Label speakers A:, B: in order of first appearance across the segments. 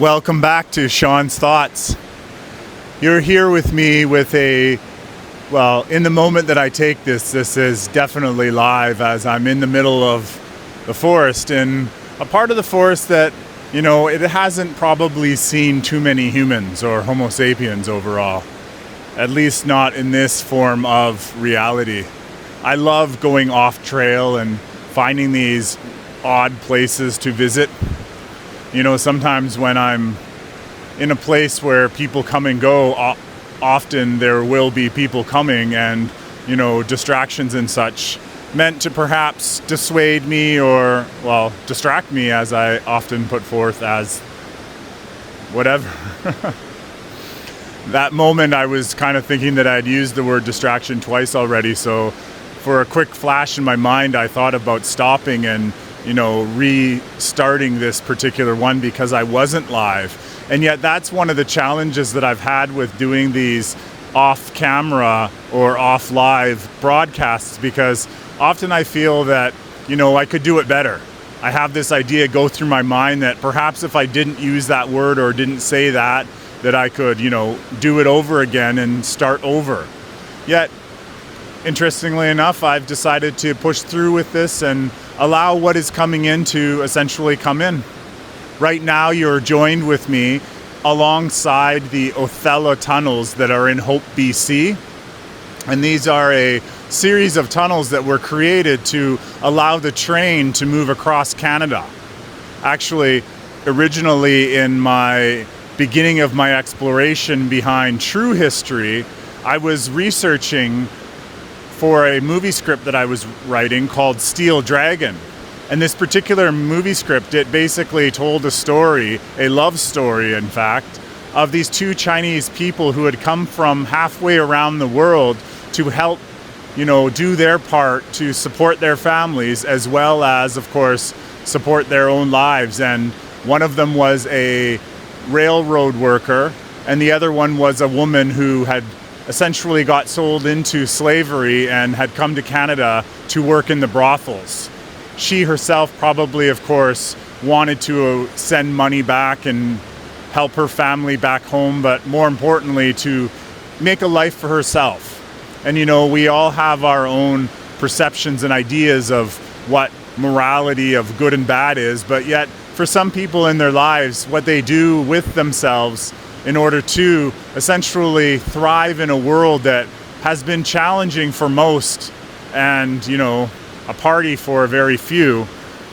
A: Welcome back to Shone's Thoughts. You're here with me with in the moment that I take this is definitely live as I'm in the middle of the forest, in a part of the forest that, it hasn't probably seen too many humans or Homo sapiens overall, at least not in this form of reality. I love going off trail and finding these odd places to visit. Sometimes when I'm in a place where people come and go, often there will be people coming and, distractions and such, meant to perhaps dissuade me or, distract me, as I often put forth as whatever. That moment I was kind of thinking that I'd used the word distraction twice already, so for a quick flash in my mind I thought about stopping and restarting this particular one because I wasn't live. And yet that's one of the challenges that I've had with doing these off camera or off live broadcasts, because often I feel that, I could do it better. I have this idea go through my mind that perhaps if I didn't use that word or didn't say that I could, do it over again and start over. Yet, interestingly enough, I've decided to push through with this and allow what is coming in to essentially come in. Right now, you're joined with me alongside the Othello tunnels that are in Hope, BC. And these are a series of tunnels that were created to allow the train to move across Canada. Actually, originally in my beginning of my exploration behind true history, I was researching for a movie script that I was writing called Steel Dragon. And this particular movie script, it basically told a story, a love story in fact, of these two Chinese people who had come from halfway around the world to help, do their part to support their families as well as, of course, support their own lives. And one of them was a railroad worker and the other one was a woman who had essentially got sold into slavery and had come to Canada to work in the brothels. She herself probably, of course, wanted to send money back and help her family back home, but more importantly, to make a life for herself. And we all have our own perceptions and ideas of what morality of good and bad is, but yet for some people in their lives, what they do with themselves in order to essentially thrive in a world that has been challenging for most and, a party for a very few,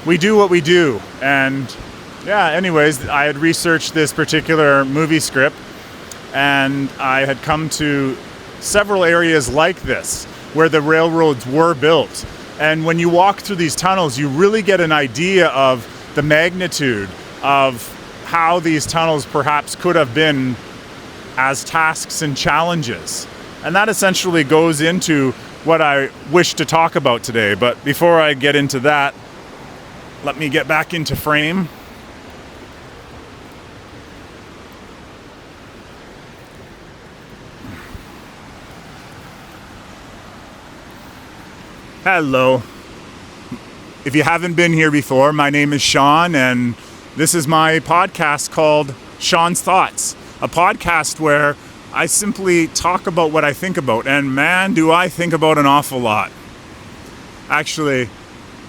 A: we do what we do. And anyways, I had researched this particular movie script and I had come to several areas like this where the railroads were built. And when you walk through these tunnels, you really get an idea of the magnitude of how these tunnels perhaps could have been as tasks and challenges. And that essentially goes into what I wish to talk about today. But before I get into that, let me get back into frame. Hello. If you haven't been here before, my name is Shone, and this is my podcast called Shone's Thoughts, a podcast where I simply talk about what I think about, and man, do I think about an awful lot. Actually,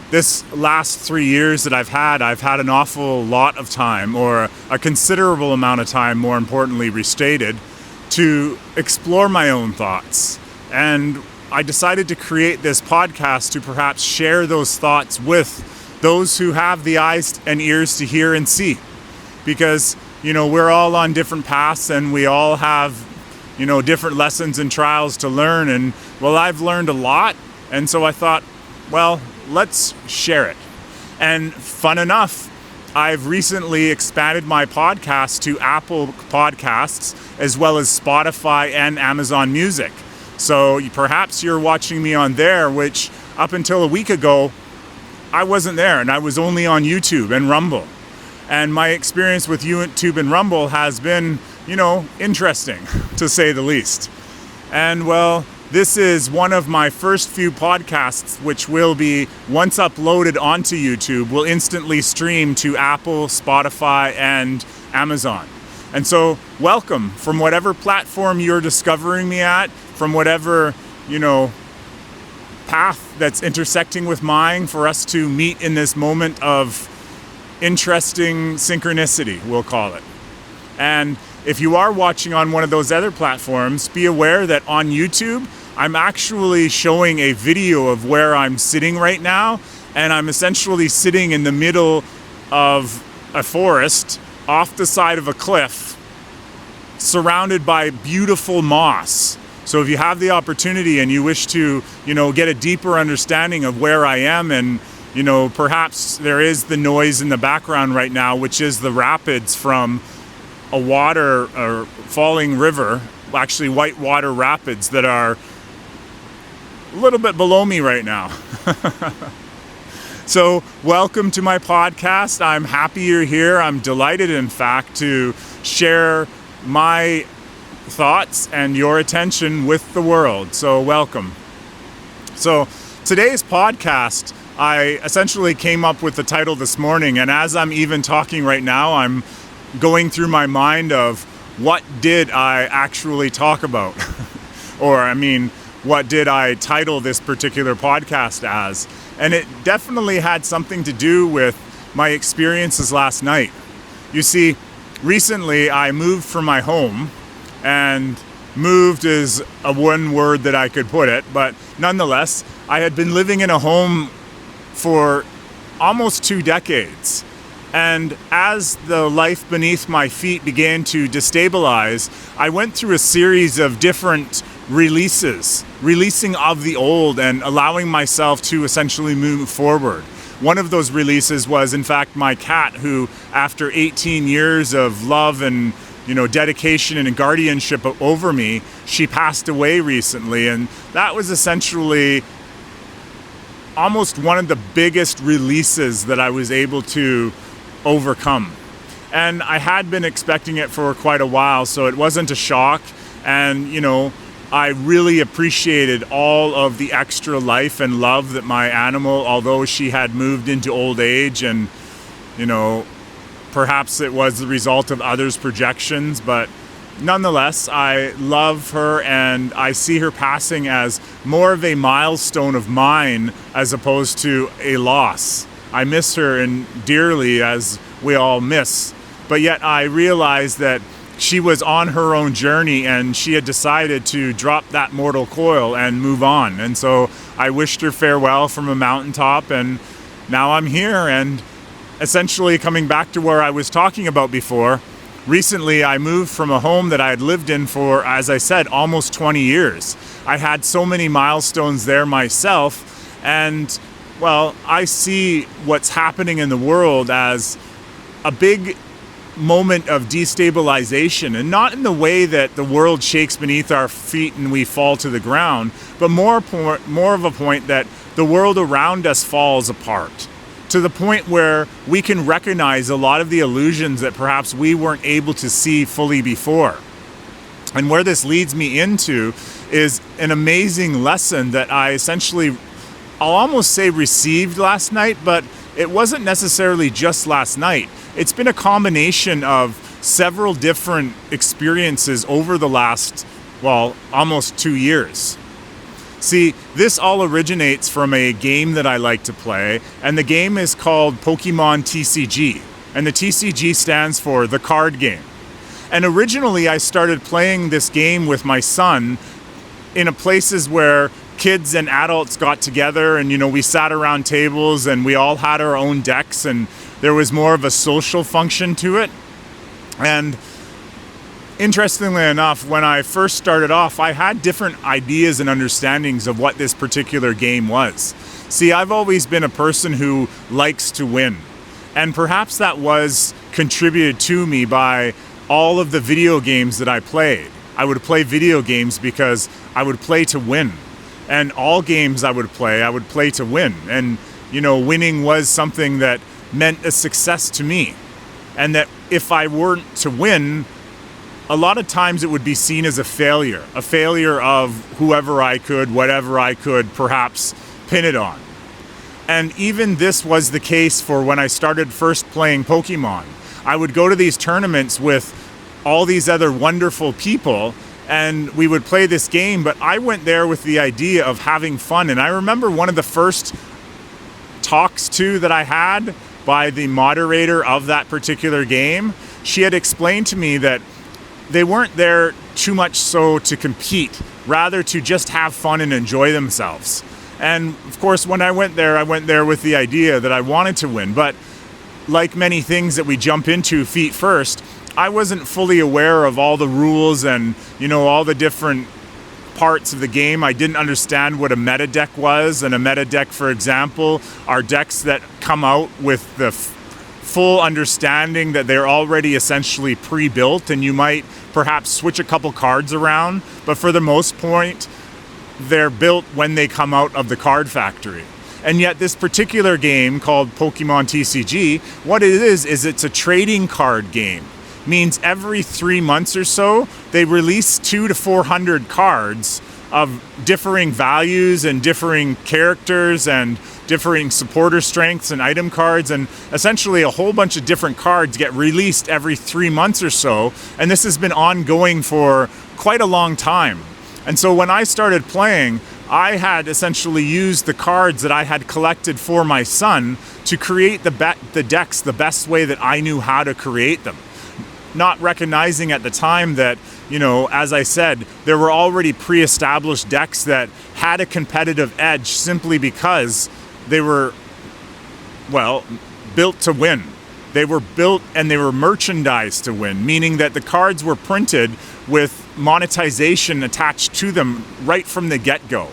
A: this last 3 years that I've had an awful lot of time, or a considerable amount of time, more importantly restated, to explore my own thoughts. And I decided to create this podcast to perhaps share those thoughts with those who have the eyes and ears to hear and see. Because, we're all on different paths and we all have, different lessons and trials to learn. And, I've learned a lot. And so I thought, let's share it. And fun enough, I've recently expanded my podcast to Apple Podcasts as well as Spotify and Amazon Music. So perhaps you're watching me on there, which up until a week ago, I wasn't there and I was only on YouTube and Rumble. And my experience with YouTube and Rumble has been, interesting to say the least. And this is one of my first few podcasts, which will be, once uploaded onto YouTube, will instantly stream to Apple, Spotify, and Amazon. And so welcome from whatever platform you're discovering me at, from whatever, path that's intersecting with mine, for us to meet in this moment of interesting synchronicity, we'll call it. And if you are watching on one of those other platforms, be aware that on YouTube, I'm actually showing a video of where I'm sitting right now, and I'm essentially sitting in the middle of a forest off the side of a cliff, surrounded by beautiful moss. So if you have the opportunity and you wish to, get a deeper understanding of where I am, and, perhaps there is the noise in the background right now, which is the rapids from a water or falling river, actually whitewater rapids that are a little bit below me right now. So welcome to my podcast. I'm happy you're here. I'm delighted, in fact, to share my thoughts and your attention with the world. So welcome. So today's podcast, I essentially came up with the title this morning, and as I'm even talking right now, I'm going through my mind of what did I actually talk about? What did I title this particular podcast as? And it definitely had something to do with my experiences last night. You see, recently I moved from my home, and moved is a one word that I could put it, but nonetheless, I had been living in a home for almost 2 decades. And as the life beneath my feet began to destabilize, I went through a series of different releasing of the old and allowing myself to essentially move forward. One of those releases was, in fact, my cat, who, after 18 years of love and dedication and guardianship over me, she passed away recently. And that was essentially almost one of the biggest releases that I was able to overcome. And I had been expecting it for quite a while, so it wasn't a shock. And, I really appreciated all of the extra life and love that my animal, although she had moved into old age and, perhaps it was the result of others' projections, but nonetheless, I love her, and I see her passing as more of a milestone of mine as opposed to a loss. I miss her and dearly, as we all miss, but yet I realized that she was on her own journey, and she had decided to drop that mortal coil and move on. And so I wished her farewell from a mountaintop, and now I'm here, and essentially coming back to where I was talking about before. Recently, I moved from a home that I had lived in for, as I said, almost 20 years. I had so many milestones there myself, and, well, I see what's happening in the world as a big moment of destabilization, and not in the way that the world shakes beneath our feet and we fall to the ground, but more of a point that the world around us falls apart, to the point where we can recognize a lot of the illusions that perhaps we weren't able to see fully before. And where this leads me into is an amazing lesson that I essentially, I'll almost say, received last night, but it wasn't necessarily just last night. It's been a combination of several different experiences over the last, almost 2 years. See, this all originates from a game that I like to play, and the game is called Pokémon TCG, and the TCG stands for the card game. And originally I started playing this game with my son in places where kids and adults got together, and we sat around tables and we all had our own decks, and there was more of a social function to it. And interestingly enough, when I first started off, I had different ideas and understandings of what this particular game was. See, I've always been a person who likes to win, and perhaps that was contributed to me by all of the video games that I played. I would play video games because I would play to win. And all games I would play to win. And, winning was something that meant a success to me. And that if I weren't to win, a lot of times it would be seen as a failure of whoever I could, whatever I could perhaps pin it on. And even this was the case for when I started first playing Pokemon. I would go to these tournaments with all these other wonderful people, and we would play this game, but I went there with the idea of having fun. And I remember one of the first talks too that I had by the moderator of that particular game. She had explained to me that they weren't there too much so to compete, rather to just have fun and enjoy themselves. And of course, when I went there with the idea that I wanted to win. But like many things that we jump into feet first, I wasn't fully aware of all the rules and, all the different parts of the game. I didn't understand what a meta deck was. And a meta deck, for example, are decks that come out with the full understanding that they're already essentially pre-built, and you might perhaps switch a couple cards around, but for the most part, they're built when they come out of the card factory. And yet this particular game called Pokémon TCG, what it is it's a trading card game. Means every 3 months or so, they release 200 to 400 cards of differing values and differing characters and differing supporter strengths and item cards, and essentially a whole bunch of different cards get released every 3 months or so. And this has been ongoing for quite a long time. And so when I started playing, I had essentially used the cards that I had collected for my son to create the decks the best way that I knew how to create them. Not recognizing at the time that, as I said, there were already pre-established decks that had a competitive edge simply because they were, built to win. They were built and they were merchandised to win, meaning that the cards were printed with monetization attached to them right from the get-go.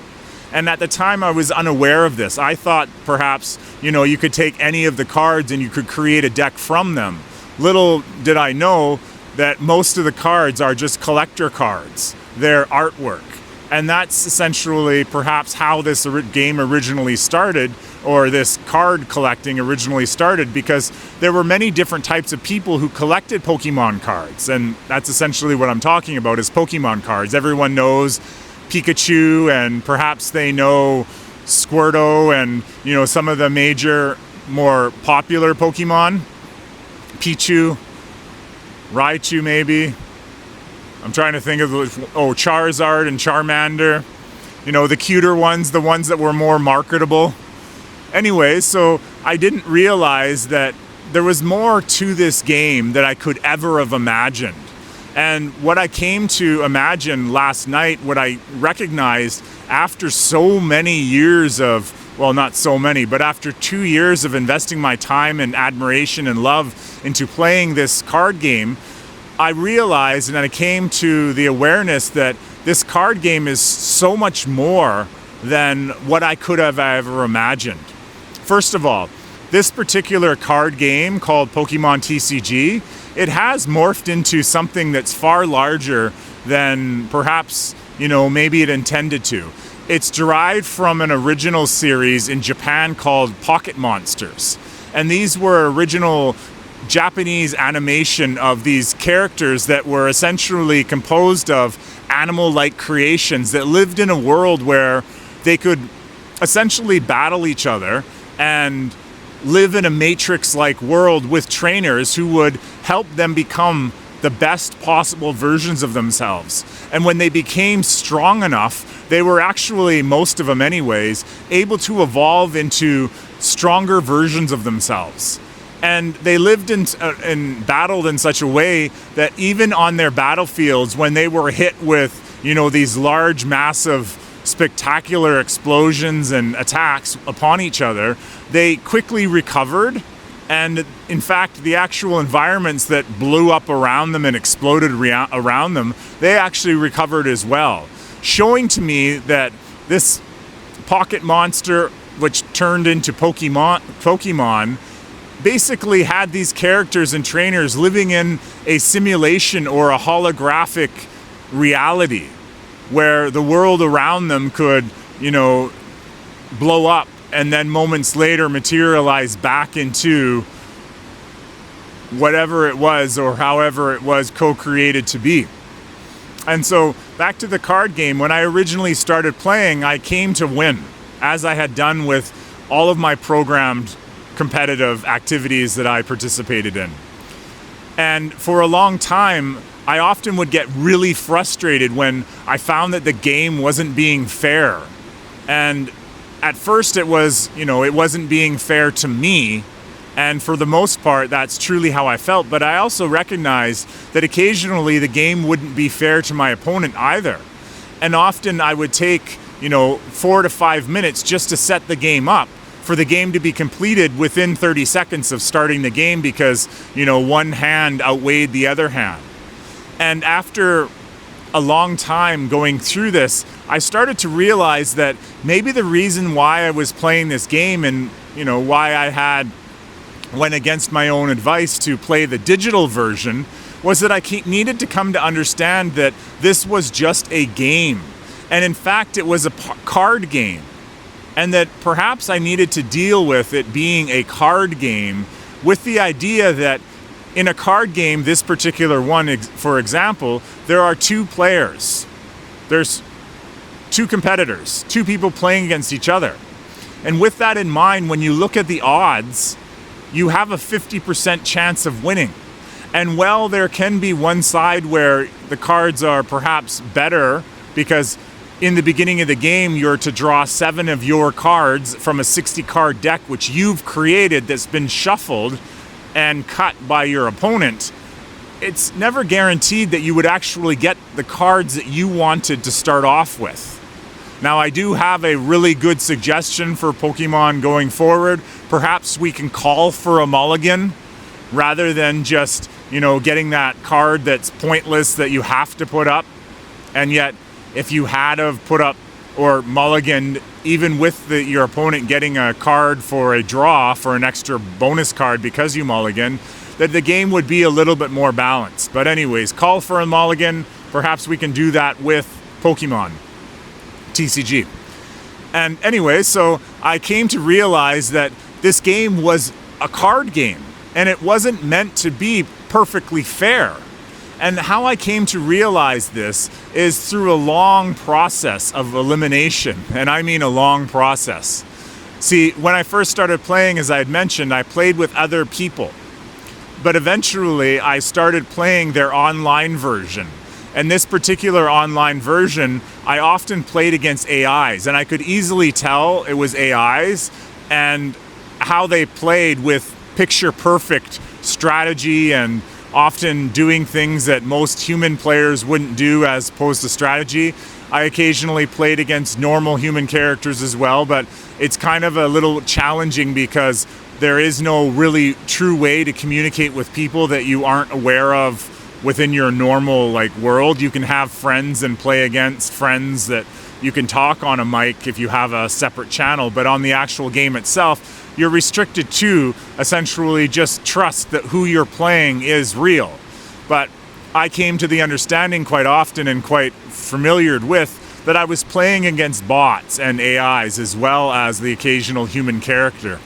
A: And at the time I was unaware of this. I thought perhaps, you could take any of the cards and you could create a deck from them. Little did I know that most of the cards are just collector cards. They're artwork. And that's essentially perhaps how this game originally started, or this card collecting originally started, because there were many different types of people who collected Pokemon cards. And that's essentially what I'm talking about, is Pokemon cards. Everyone knows Pikachu, and perhaps they know Squirtle and, some of the major, more popular Pokemon. Pichu, Raichu maybe. I'm trying to think of Charizard and Charmander. The cuter ones, the ones that were more marketable. Anyway, so I didn't realize that there was more to this game that I could ever have imagined. And what I came to imagine last night, what I recognized after so many years of, not so many, but after 2 years of investing my time and admiration and love into playing this card game, I realized, and I came to the awareness that this card game is so much more than what I could have ever imagined. First of all, this particular card game called Pokémon TCG, it has morphed into something that's far larger than perhaps, maybe it intended to. It's derived from an original series in Japan called Pocket Monsters. And these were original Japanese animation of these characters that were essentially composed of animal-like creations that lived in a world where they could essentially battle each other and live in a matrix-like world with trainers who would help them become the best possible versions of themselves. And when they became strong enough, they were actually, most of them anyways, able to evolve into stronger versions of themselves. And they lived and battled in such a way that even on their battlefields, when they were hit with, these large, massive, spectacular explosions and attacks upon each other, they quickly recovered. And in fact, the actual environments that blew up around them and exploded around them, they actually recovered as well. Showing to me that this Pocket Monster, which turned into Pokemon, basically had these characters and trainers living in a simulation or a holographic reality where the world around them could, blow up and then moments later materialize back into whatever it was or however it was co-created to be. And so back to the card game, when I originally started playing, I came to win, as I had done with all of my programmed competitive activities that I participated in. And for a long time, I often would get really frustrated when I found that the game wasn't being fair. And at first it was, it wasn't being fair to me. And for the most part, that's truly how I felt. But I also recognized that occasionally the game wouldn't be fair to my opponent either. And often I would take, 4 to 5 minutes just to set the game up for the game to be completed within 30 seconds of starting the game because, one hand outweighed the other hand. And after a long time going through this, I started to realize that maybe the reason why I was playing this game and, why I went against my own advice to play the digital version was that I needed to come to understand that this was just a game. And in fact, it was a card game. And that perhaps I needed to deal with it being a card game with the idea that in a card game, this particular one, for example, there are 2 players. There's 2 competitors, 2 people playing against each other. And with that in mind, when you look at the odds, you have a 50% chance of winning. And while there can be one side where the cards are perhaps better because in the beginning of the game, you're to draw 7 of your cards from a 60-card deck, which you've created that's been shuffled and cut by your opponent. It's never guaranteed that you would actually get the cards that you wanted to start off with. Now, I do have a really good suggestion for Pokemon going forward. Perhaps we can call for a mulligan rather than just, getting that card that's pointless that you have to put up. And yet, if you had have put up or mulliganed, even with your opponent getting a card for a draw for an extra bonus card because you mulligan, that the game would be a little bit more balanced. But anyways, call for a mulligan. Perhaps we can do that with Pokémon TCG. And anyways, so I came to realize that this game was a card game and it wasn't meant to be perfectly fair. And how I came to realize this is through a long process of elimination. And I mean a long process. See, when I first started playing, as I had mentioned, I played with other people. But eventually I started playing their online version. And this particular online version, I often played against AIs. And I could easily tell it was AIs and how they played with picture-perfect strategy and often doing things that most human players wouldn't do as opposed to strategy. I occasionally played against normal human characters as well, but it's kind of a little challenging because there is no really true way to communicate with people that you aren't aware of within your normal world. You can have friends and play against friends that you can talk on a mic if you have a separate channel, but on the actual game itself, you're restricted to essentially just trust that who you're playing is real. But I came to the understanding quite often and quite familiar with that I was playing against bots and AIs as well as the occasional human character.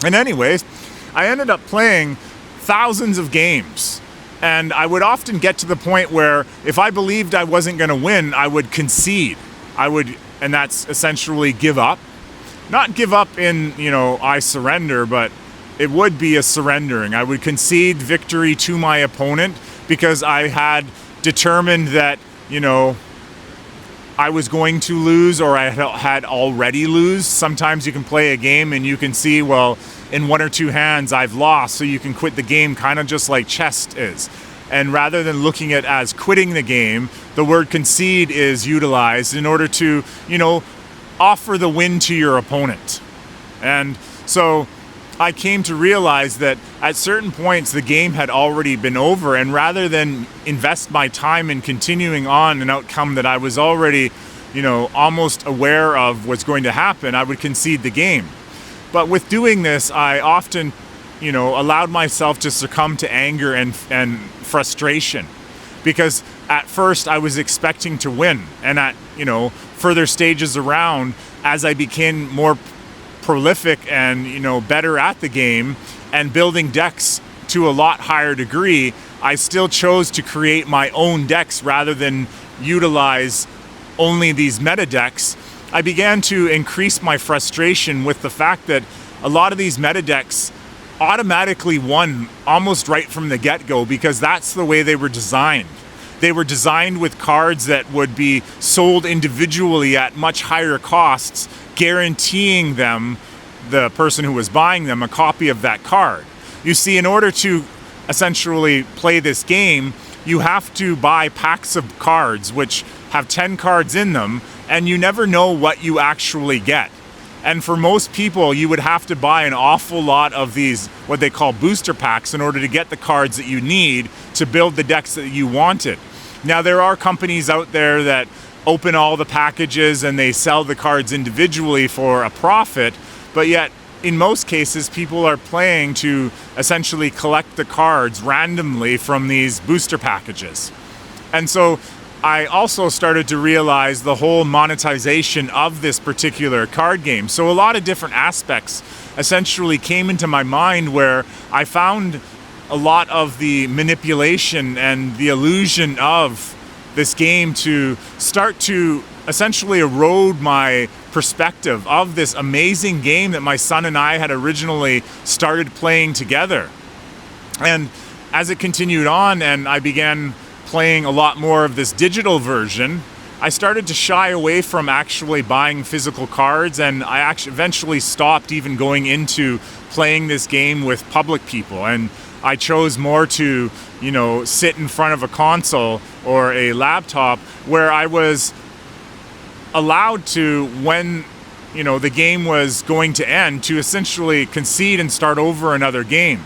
A: And anyways, I ended up playing thousands of games. And I would often get to the point where if I believed I wasn't going to win, I would concede. And that's essentially give up. Not give up in, I surrender, but it would be a surrendering. I would concede victory to my opponent because I had determined that, I was going to lose or I had already lose. Sometimes you can play a game and you can see, well, in 1 or 2 hands I've lost, so you can quit the game kind of just like chess is. And rather than looking at as quitting the game, the word concede is utilized in order to, offer the win to your opponent. And so I came to realize that at certain points the game had already been over, and rather than invest my time in continuing on an outcome that I was already, almost aware of was going to happen, I would concede the game. But with doing this, I often, allowed myself to succumb to anger and frustration, because at first I was expecting to win, and at, further stages around, as I became more prolific and, better at the game and building decks to a lot higher degree, I still chose to create my own decks rather than utilize only these meta decks. I began to increase my frustration with the fact that a lot of these meta decks automatically won almost right from the get-go, because that's the way they were designed. They were designed with cards that would be sold individually at much higher costs, guaranteeing them, the person who was buying them, a copy of that card. You see, in order to essentially play this game, you have to buy packs of cards which have 10 cards in them, and you never know what you actually get. And for most people, you would have to buy an awful lot of these, what they call booster packs, in order to get the cards that you need to build the decks that you wanted. Now, there are companies out there that open all the packages and they sell the cards individually for a profit, but yet, in most cases, people are playing to essentially collect the cards randomly from these booster packages. And so I also started to realize the whole monetization of this particular card game. So a lot of different aspects essentially came into my mind, where I found a lot of the manipulation and the illusion of this game to start to essentially erode my perspective of this amazing game that my son and I had originally started playing together. And as it continued on and I began playing a lot more of this digital version, I started to shy away from actually buying physical cards, and I eventually stopped even going into playing this game with public people. And I chose more to, sit in front of a console or a laptop where I was allowed to, when the game was going to end, to essentially concede and start over another game.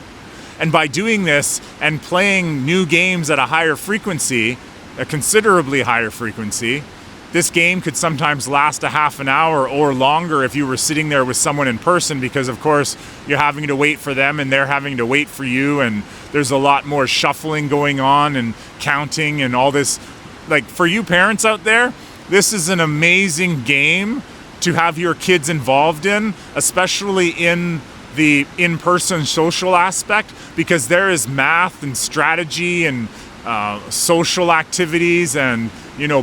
A: And by doing this and playing new games at a higher frequency, a considerably higher frequency, this game could sometimes last a half an hour or longer if you were sitting there with someone in person, because of course you're having to wait for them and they're having to wait for you, and there's a lot more shuffling going on and counting and all this. Like, for you parents out there, this is an amazing game to have your kids involved in, especially in the in-person social aspect, because there is math and strategy and social activities and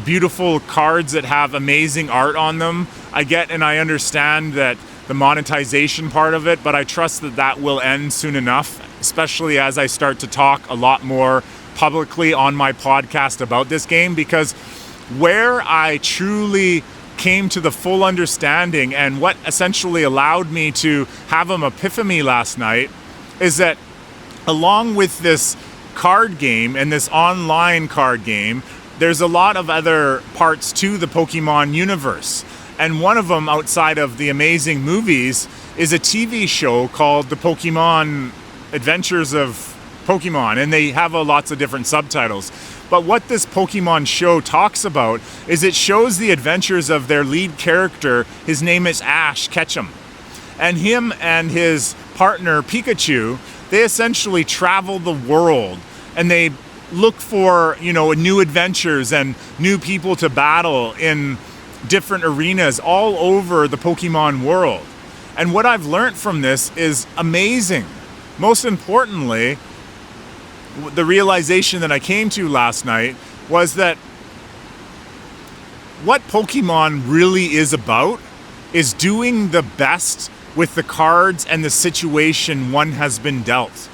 A: beautiful cards that have amazing art on them. I get and I understand that the monetization part of it, but I trust that that will end soon enough, especially as I start to talk a lot more publicly on my podcast about this game, because where I truly came to the full understanding and what essentially allowed me to have an epiphany last night is that, along with this card game and this online card game, there's a lot of other parts to the Pokemon universe. And one of them, outside of the amazing movies, is a TV show called The Pokemon Adventures of Pokemon, and they have lots of different subtitles. But what this Pokemon show talks about is it shows the adventures of their lead character. His name is Ash Ketchum. And him and his partner Pikachu, they essentially travel the world and they look for, new adventures and new people to battle in different arenas all over the Pokemon world. And what I've learned from this is amazing. Most importantly, the realization that I came to last night was that what Pokemon really is about is doing the best with the cards and the situation one has been dealt.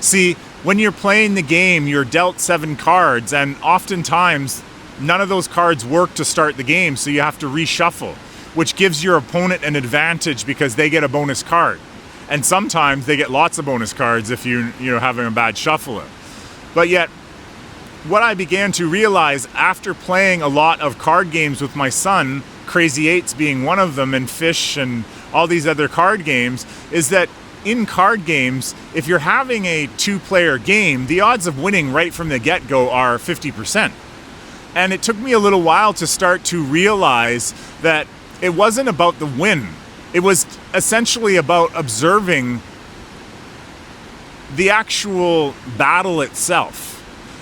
A: See, when you're playing the game, you're dealt 7 cards, and oftentimes none of those cards work to start the game, so you have to reshuffle, which gives your opponent an advantage because they get a bonus card. And sometimes they get lots of bonus cards if you're having a bad shuffle. But yet, what I began to realize after playing a lot of card games with my son, Crazy Eights being one of them, and Fish and all these other card games, is that in card games, if you're having a 2-player game, the odds of winning right from the get-go are 50%. And it took me a little while to start to realize that it wasn't about the win. It was essentially about observing the actual battle itself.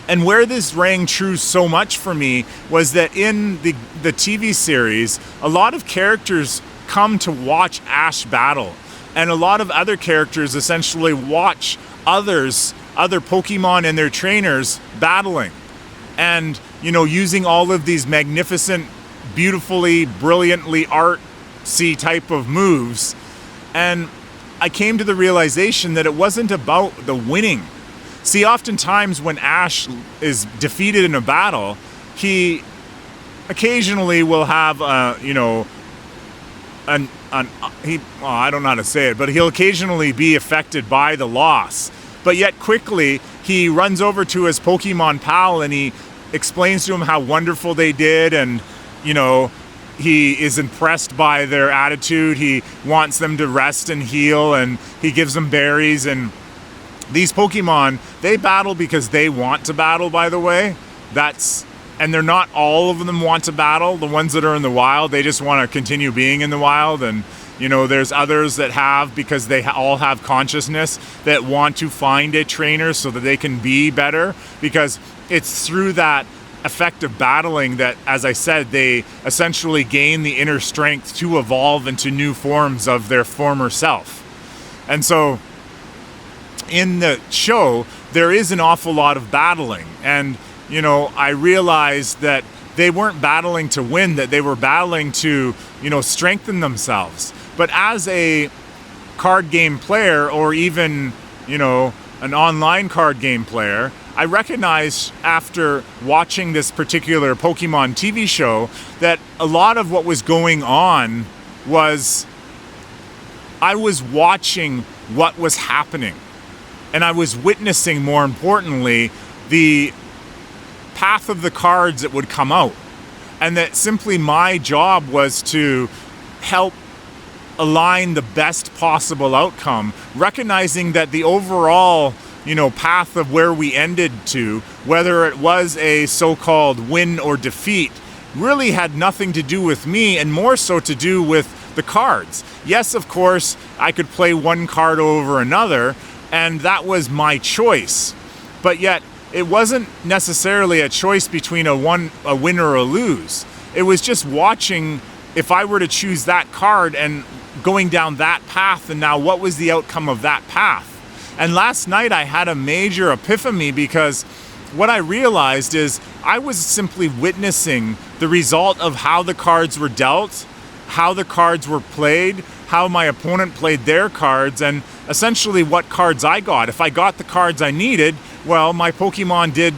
A: And where this rang true so much for me was that in the TV series, a lot of characters come to watch Ash battle. And a lot of other characters essentially watch other Pokemon and their trainers battling. And, using all of these magnificent, beautifully, brilliantly artsy type of moves. And I came to the realization that it wasn't about the winning. See, oftentimes when Ash is defeated in a battle, he occasionally will have, I don't know how to say it, but he'll occasionally be affected by the loss. But yet quickly, he runs over to his Pokemon pal and he explains to him how wonderful they did, and, he is impressed by their attitude. He wants them to rest and heal, and he gives them berries. And these Pokemon, they battle because they want to battle, by the way. And they're not all of them want to battle. The ones that are in the wild, they just want to continue being in the wild. And, there's others that have, because they all have consciousness, that want to find a trainer so that they can be better. Because it's through that effective battling that, as I said, they essentially gain the inner strength to evolve into new forms of their former self. And so in the show, there is an awful lot of battling. And, I realized that they weren't battling to win, that they were battling to, strengthen themselves. But as a card game player, or even, an online card game player, I recognized after watching this particular Pokemon TV show that a lot of what was going on was I was watching what was happening. And I was witnessing, more importantly, the path of the cards that would come out. And that simply my job was to help align the best possible outcome, recognizing that the overall path of where we ended to, whether it was a so-called win or defeat, really had nothing to do with me, and more so to do with the cards. Yes, of course, I could play one card over another, and that was my choice. But yet, it wasn't necessarily a choice between a win or a lose. It was just watching if I were to choose that card and going down that path, and now what was the outcome of that path? And last night I had a major epiphany, because what I realized is I was simply witnessing the result of how the cards were dealt, how the cards were played, how my opponent played their cards, and essentially what cards I got. If I got the cards I needed, well, my Pokemon did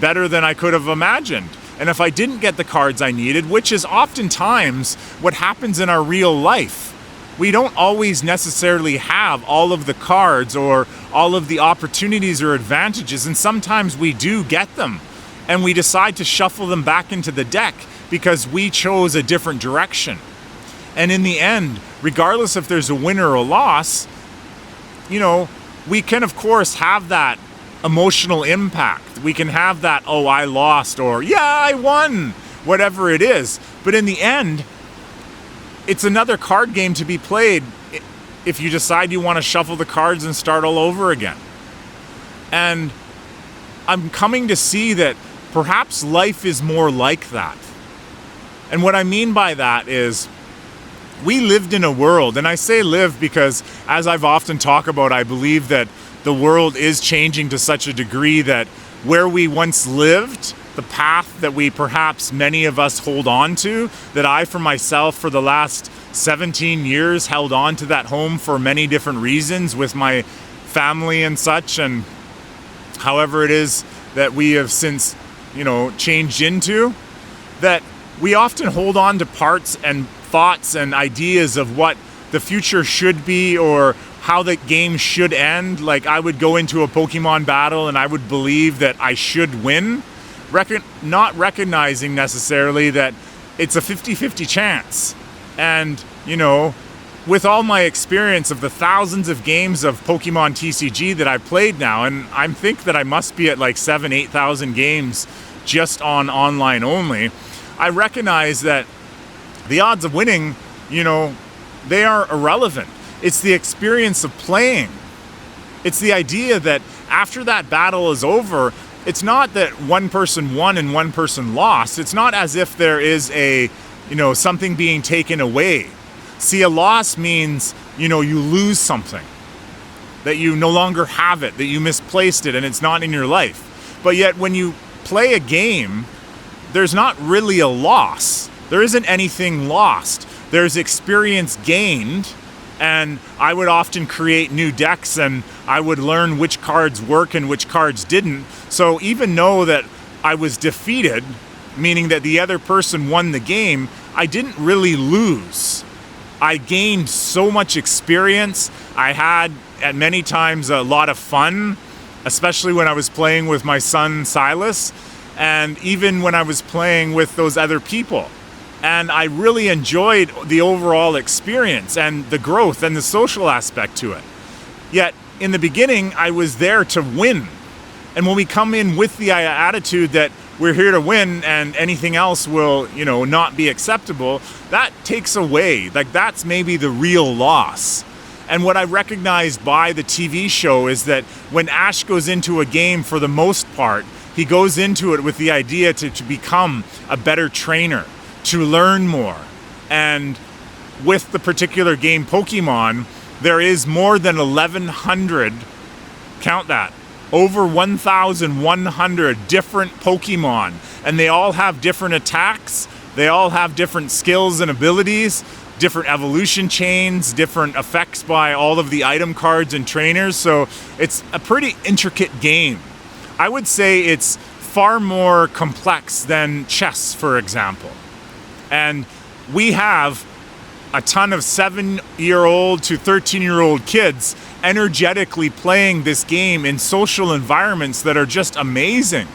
A: better than I could have imagined. And if I didn't get the cards I needed, which is oftentimes what happens in our real life, we don't always necessarily have all of the cards or all of the opportunities or advantages, and sometimes we do get them, and we decide to shuffle them back into the deck because we chose a different direction. And in the end, regardless if there's a win or a loss, we can of course have that emotional impact. We can have that, oh, I lost, or yeah, I won, whatever it is. But in the end, it's another card game to be played if you decide you want to shuffle the cards and start all over again. And I'm coming to see that perhaps life is more like that. And what I mean by that is, we lived in a world, and I say live because, as I've often talked about, I believe that the world is changing to such a degree that where we once lived, the path that we perhaps many of us hold on to, that I for myself for the last 17 years held on to that home for many different reasons with my family and such, and however it is that we have since, changed into, that we often hold on to parts and thoughts and ideas of what the future should be or how the game should end. Like, I would go into a Pokemon battle and I would believe that I should win, not recognizing necessarily that it's a 50-50 chance. And, with all my experience of the thousands of games of Pokémon TCG that I've played now, and I think that I must be at like 8,000 games just on online only, I recognize that the odds of winning, they are irrelevant. It's the experience of playing. It's the idea that after that battle is over, it's not that one person won and one person lost. It's not as if there is something being taken away. See, a loss means, you lose something, that you no longer have it, that you misplaced it and it's not in your life. But yet when you play a game, there's not really a loss. There isn't anything lost. There's experience gained, And I would often create new decks, and I would learn which cards work and which cards didn't. So even though that I was defeated, meaning that the other person won the game, I didn't really lose. I gained so much experience. I had at many times a lot of fun, especially when I was playing with my son Silas, and even when I was playing with those other people. And I really enjoyed the overall experience and the growth and the social aspect to it. Yet in the beginning, I was there to win. And when we come in with the attitude that we're here to win and anything else will, not be acceptable, that takes away. Like, that's maybe the real loss. And what I recognized by the TV show is that when Ash goes into a game, for the most part, he goes into it with the idea to become a better trainer, to learn more. And with the particular game Pokemon, there is more than 1,100, count that, over 1,100 different Pokemon. And they all have different attacks, they all have different skills and abilities, different evolution chains, different effects by all of the item cards and trainers. So it's a pretty intricate game. I would say it's far more complex than chess, for example. And we have a ton of 7-year-old to 13-year-old kids energetically playing this game in social environments that are just amazing.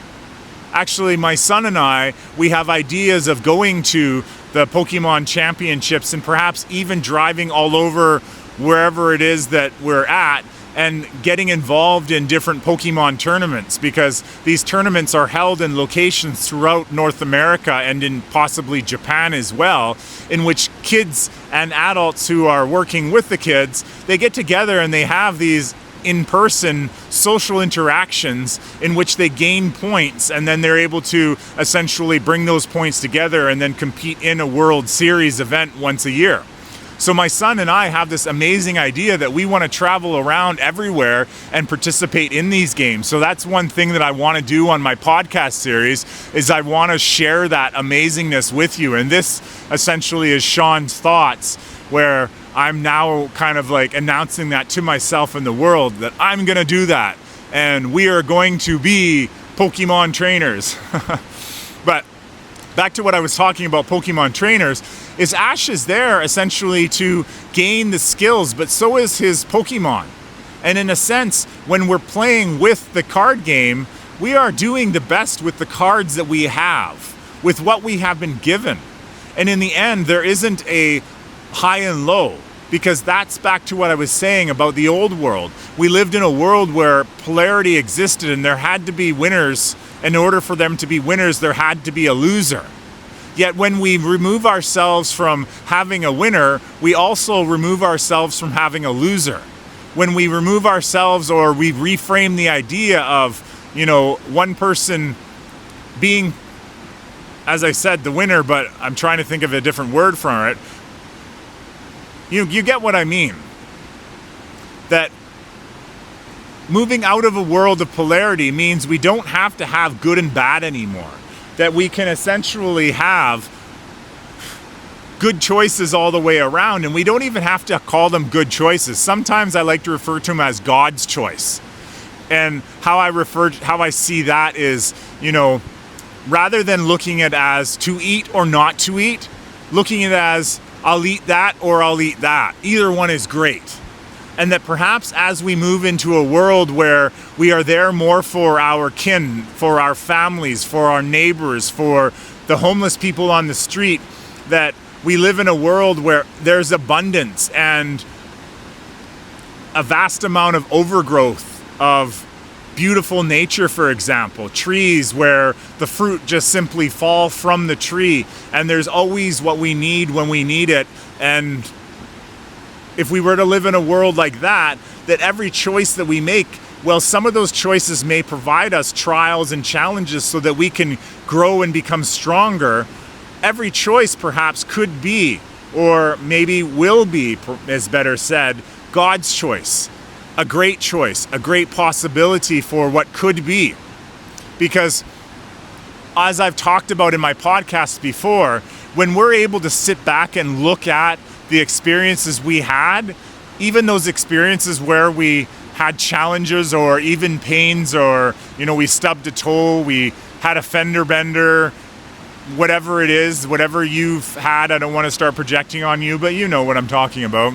A: Actually, my son and I, we have ideas of going to the Pokemon Championships and perhaps even driving all over wherever it is that we're at and getting involved in different Pokemon tournaments, because these tournaments are held in locations throughout North America and in possibly Japan as well, in which kids and adults who are working with the kids, they get together and they have these in-person social interactions in which they gain points, and then they're able to essentially bring those points together and then compete in a World Series event once a year. So my son and I have this amazing idea that we want to travel around everywhere and participate in these games. So that's one thing that I want to do on my podcast series, is I want to share that amazingness with you. And this essentially is Shone's thoughts, where I'm now kind of like announcing that to myself and the world that I'm going to do that. And we are going to be Pokemon trainers. But back to what I was talking about Pokemon trainers, is Ash is there essentially to gain the skills, but so is his Pokemon. And in a sense, when we're playing with the card game, we are doing the best with the cards that we have, with what we have been given. And in the end, there isn't a high and low, because that's back to what I was saying about the old world. We lived in a world where polarity existed and there had to be winners. In order for them to be winners, there had to be a loser. Yet when we remove ourselves from having a winner, we also remove ourselves from having a loser. When we remove ourselves, or we reframe the idea of, one person being, as I said, the winner, but I'm trying to think of a different word for it. You get what I mean. That moving out of a world of polarity means we don't have to have good and bad anymore. That we can essentially have good choices all the way around, and we don't even have to call them good choices. Sometimes I like to refer to them as God's choice. And how I see that is, rather than looking at it as to eat or not to eat, looking at it as I'll eat that or I'll eat that. Either one is great. And that perhaps as we move into a world where we are there more for our kin, for our families, for our neighbors, for the homeless people on the street, that we live in a world where there's abundance and a vast amount of overgrowth of beautiful nature, for example, trees where the fruit just simply fall from the tree, and there's always what we need when we need it. And if we were to live in a world like that, that every choice that we make, well, some of those choices may provide us trials and challenges so that we can grow and become stronger. Every choice perhaps could be, or maybe will be, as better said, God's choice. A great choice, a great possibility for what could be. Because as I've talked about in my podcast before, when we're able to sit back and look at the experiences we had even those experiences where we had challenges or even pains, or, you know, we stubbed a toe, we had a fender bender, whatever it is, whatever you've had, I don't want to start projecting on you, but you know what I'm talking about.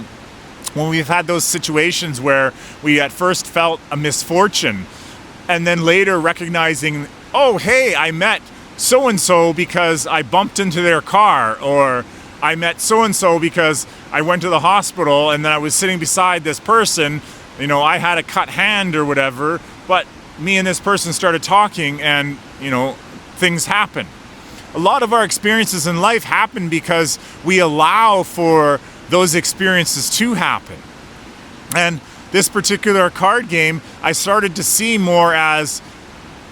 A: When we've had those situations where we at first felt a misfortune, and then later recognizing, oh, hey, I met so-and-so because I bumped into their car, or I met so-and-so because I went to the hospital and then I was sitting beside this person, you know, I had a cut hand or whatever, but me and this person started talking and, you know, things happen. A lot of our experiences in life happen because we allow for those experiences to happen. And this particular card game, I started to see more as,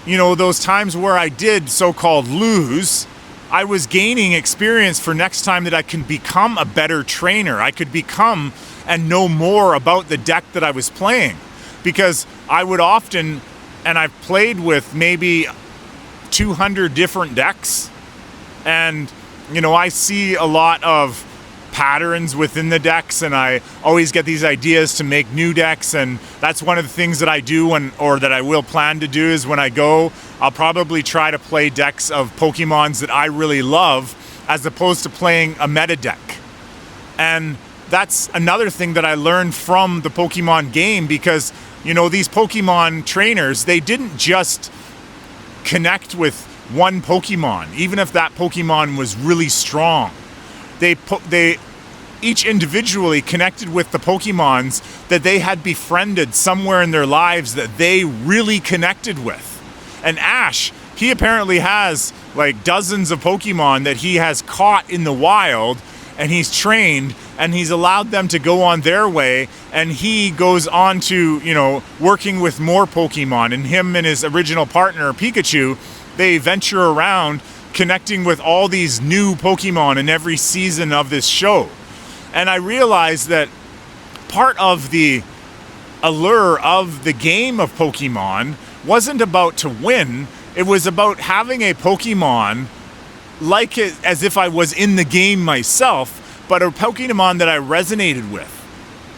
A: you know, those times where I did so-called lose, I was gaining experience for next time that I can become a better trainer. I could become and know more about the deck that I was playing. Because I would often, and I've played with maybe 200 different decks, and, you know, I see a lot of patterns within the decks, and I always get these ideas to make new decks, and that's one of the things that I do or that I will plan to do is when I go, I'll probably try to play decks of Pokemons that I really love as opposed to playing a meta deck. And that's another thing that I learned from the Pokemon game, because, you know, these Pokemon trainers, they didn't just connect with one Pokemon, even if that Pokemon was really strong. They each individually connected with the Pokemons that they had befriended somewhere in their lives that they really connected with. And Ash, he apparently has like dozens of Pokemon that he has caught in the wild, and he's trained, and he's allowed them to go on their way, and he goes on to, you know, working with more Pokemon, and him and his original partner, Pikachu, they venture around connecting with all these new Pokemon in every season of this show. And I realized that part of the allure of the game of Pokemon wasn't about to win, it was about having a Pokemon like it as if I was in the game myself, but a Pokemon that I resonated with,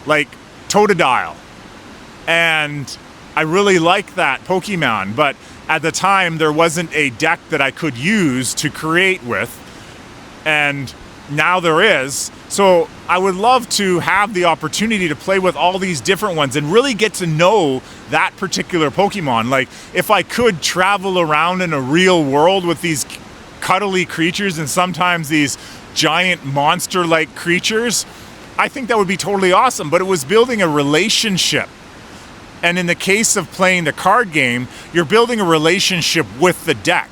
A: like Totodile. And I really liked that Pokemon, but at the time there wasn't a deck that I could use to create with, and now there is. So I would love to have the opportunity to play with all these different ones and really get to know that particular Pokemon. Like, if I could travel around in a real world with these cuddly creatures and sometimes these giant monster-like creatures, I think that would be totally awesome. But it was building a relationship. And in the case of playing the card game, you're building a relationship with the deck,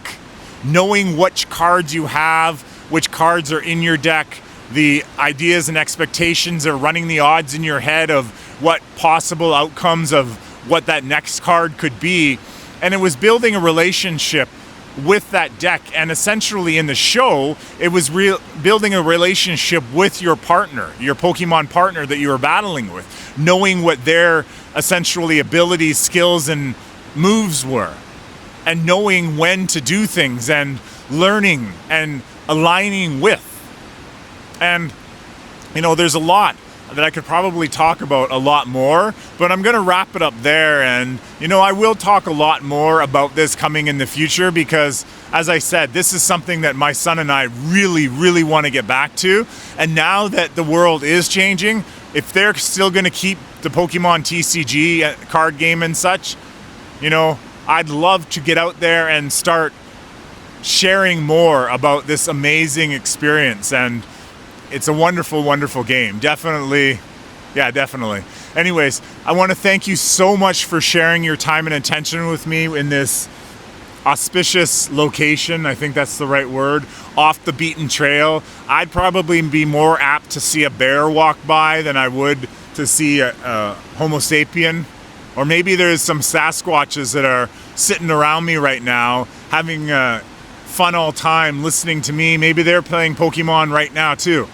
A: knowing which cards you have, which cards are in your deck, the ideas and expectations are running the odds in your head of what possible outcomes of what that next card could be. And it was building a relationship with that deck. And essentially in the show, it was building a relationship with your partner, your Pokemon partner that you were battling with, knowing what their essentially abilities, skills, and moves were, and knowing when to do things, and learning and aligning with. And, you know, there's a lot that I could probably talk about a lot more, but I'm going to wrap it up there. And, you know, I will talk a lot more about this coming in the future because, as I said, this is something that my son and I really, really want to get back to. And now that the world is changing, if they're still going to keep the Pokemon TCG card game and such, you know, I'd love to get out there and start sharing more about this amazing experience. And it's a wonderful, wonderful game. Definitely. Yeah, definitely. Anyways, I want to thank you so much for sharing your time and attention with me in this auspicious location. I think that's the right word. Off the beaten trail. I'd probably be more apt to see a bear walk by than I would to see a Homo sapien. Or maybe there's some Sasquatches that are sitting around me right now having fun all time listening to me. Maybe they're playing Pokemon right now too.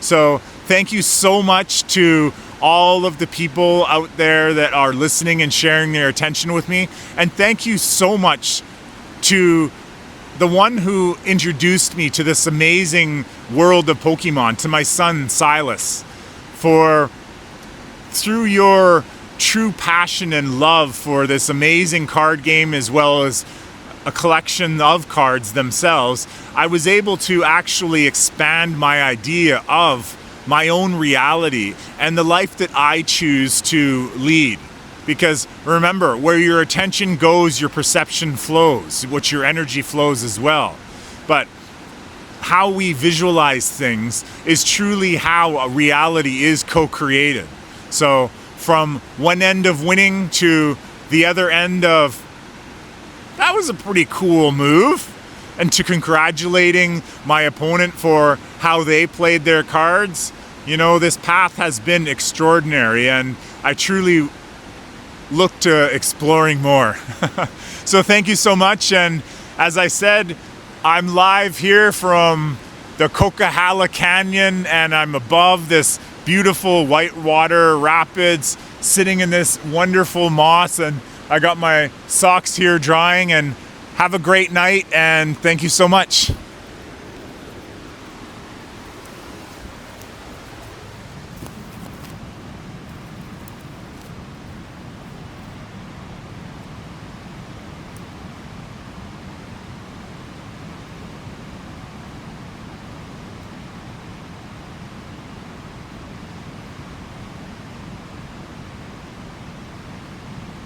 A: So thank you so much to all of the people out there that are listening and sharing their attention with me. And thank you so much to the one who introduced me to this amazing world of Pokemon, to my son Silas, for through your true passion and love for this amazing card game, as well as a collection of cards themselves, I was able to actually expand my idea of my own reality and the life that I choose to lead. Because remember, where your attention goes, your perception flows, which your energy flows as well. But how we visualize things is truly how a reality is co-created. So from one end of winning to the other end of, that was a pretty cool move, and to congratulating my opponent for how they played their cards, you know, this path has been extraordinary, and I truly look to exploring more. So thank you so much. And as I said, I'm live here from the Coquihalla Canyon, and I'm above this beautiful whitewater rapids, sitting in this wonderful moss, and I got my socks here drying. And have a great night, and thank you so much.